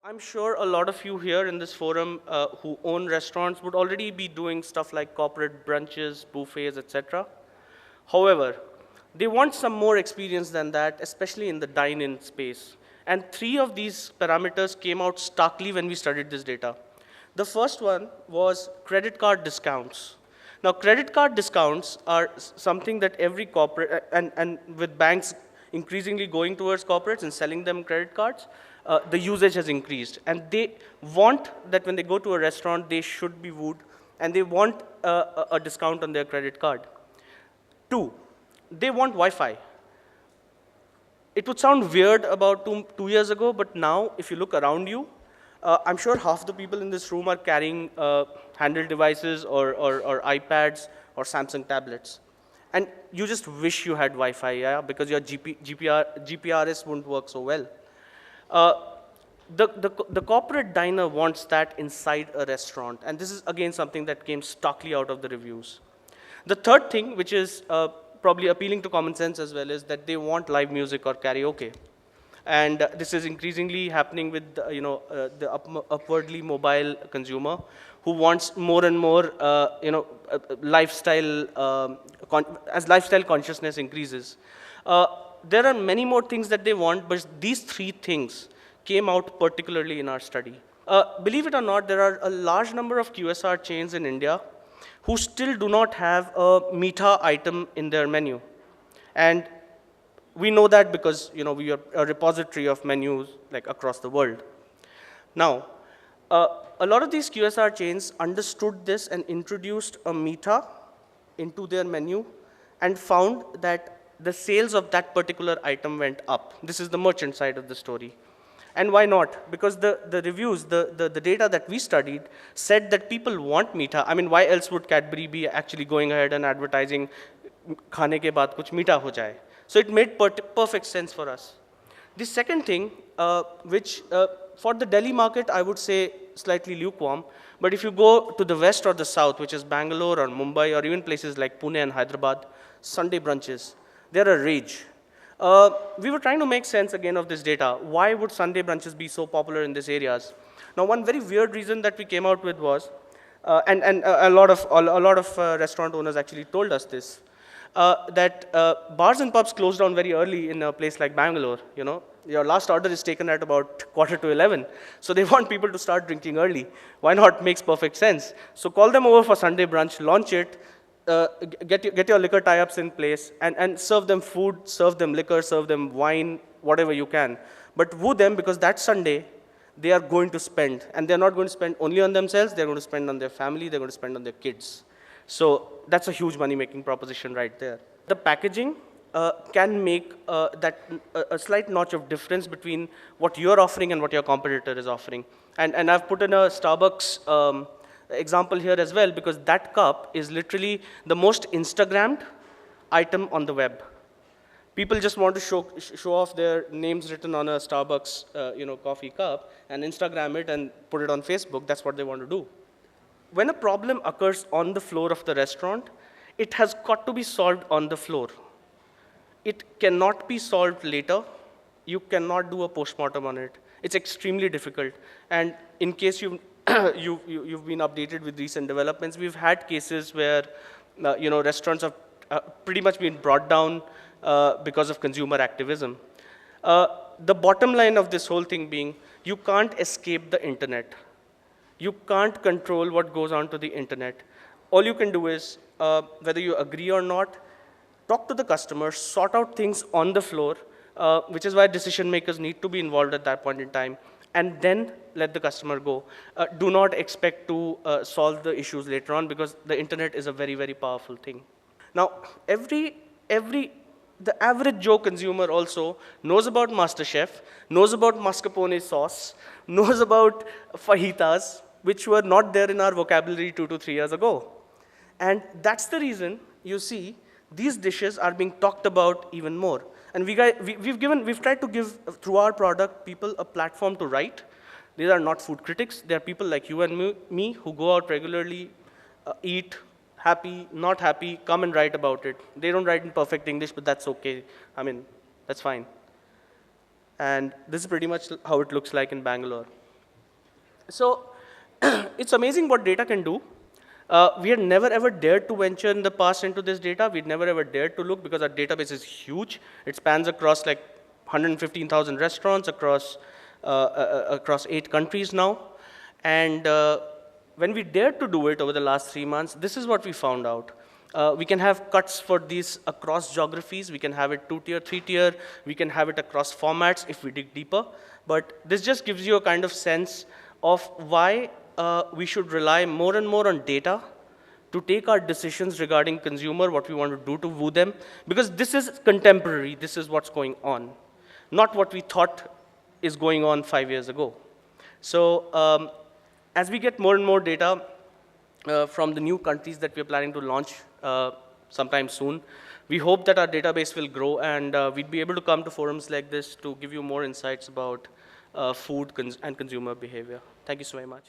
I'm sure a lot of you here in this forum who own restaurants would already be doing stuff like corporate brunches, buffets, etc. However, they want some more experience than that, especially in the dine-in space. And three of these parameters came out starkly when we studied this data. The first one was credit card discounts. Now, credit card discounts are something that every corporate, and with banks increasingly going towards corporates and selling them credit cards, the usage has increased. And they want that when they go to a restaurant, they should be wooed, and they want a discount on their credit card. Two, they want Wi-Fi. It would sound weird about two years ago, but now, if you look around you, I'm sure half the people in this room are carrying handheld devices or iPads or Samsung tablets. And you just wish you had Wi-Fi, yeah, because your GPRS wouldn't work so well. Uh, the corporate diner wants that inside a restaurant. And this is, again, something that came starkly out of the reviews. The third thing, which is probably appealing to common sense as well, is that they want live music or karaoke. And this is increasingly happening with the upwardly mobile consumer who wants more and more lifestyle, as lifestyle consciousness increases. There are many more things that they want, but these three things came out particularly in our study. Believe it or not, there are a large number of QSR chains in India who still do not have a Meetha item in their menu. And we know that because we are a repository of menus like across the world. Now, a lot of these QSR chains understood this and introduced a Meetha into their menu and found that the sales of that particular item went up. This is the merchant side of the story. And why not? Because the reviews, the data that we studied said that people want Meetha. I mean, why else would Cadbury be actually going ahead and advertising khane ke baad kuch Meetha ho jaye? So it made perfect sense for us. The second thing, which for the Delhi market, I would say slightly lukewarm, but if you go to the west or the south, which is Bangalore or Mumbai or even places like Pune and Hyderabad, Sunday brunches, they're a rage. We were trying to make sense again of this data. Why would Sunday brunches be so popular in these areas? Now, one very weird reason that we came out with was, and a lot of restaurant owners actually told us this, that bars and pubs close down very early in a place like Bangalore. Your last order is taken at about 11:15. So they want people to start drinking early. Why not? Makes perfect sense. So call them over for Sunday brunch, launch it, get your liquor tie-ups in place, and serve them food, serve them liquor, serve them wine, whatever you can. But woo them, because that Sunday, they are going to spend. And they're not going to spend only on themselves, they're going to spend on their family, they're going to spend on their kids. So that's a huge money-making proposition right there. The packaging can make a slight notch of difference between what you're offering and what your competitor is offering. And I've put in a Starbucks example here as well, because that cup is literally the most Instagrammed item on the web. People just want to show off their names written on a Starbucks coffee cup and Instagram it and put it on Facebook. That's what they want to do. When a problem occurs on the floor of the restaurant, it has got to be solved on the floor. It cannot be solved later. You cannot do a postmortem on it. It's extremely difficult. And in case you've been updated with recent developments, we've had cases where restaurants have pretty much been brought down because of consumer activism. The bottom line of this whole thing being, you can't escape the internet. You can't control what goes on to the internet. All you can do is, whether you agree or not, talk to the customer, sort out things on the floor, which is why decision makers need to be involved at that point in time, and then let the customer go. Do not expect to solve the issues later on, because the internet is a very, very powerful thing. Now, the average Joe consumer also knows about MasterChef, knows about mascarpone sauce, knows about fajitas, which were not there in our vocabulary 2 to 3 years ago. And that's the reason you see these dishes are being talked about even more. And we've tried to give, through our product, people a platform to write. These are not food critics. They are people like you and me who go out regularly, eat, happy, not happy, come and write about it. They don't write in perfect English, but that's okay. I mean, that's fine. And this is pretty much how it looks like in Bangalore. So it's amazing what data can do. We had never ever dared to venture in the past into this data. We'd never ever dared to look because our database is huge. It spans across like 115,000 restaurants across 8 countries now. And when we dared to do it over the last 3 months, this is what we found out. We can have cuts for these across geographies. We can have it 2-tier, 3-tier. We can have it across formats if we dig deeper. But this just gives you a kind of sense of why we should rely more and more on data to take our decisions regarding consumer, what we want to do to woo them. Because this is contemporary. This is what's going on, not what we thought is going on 5 years ago. So as we get more and more data from the new countries that we're planning to launch sometime soon, we hope that our database will grow and we'd be able to come to forums like this to give you more insights about food and consumer behavior. Thank you so very much.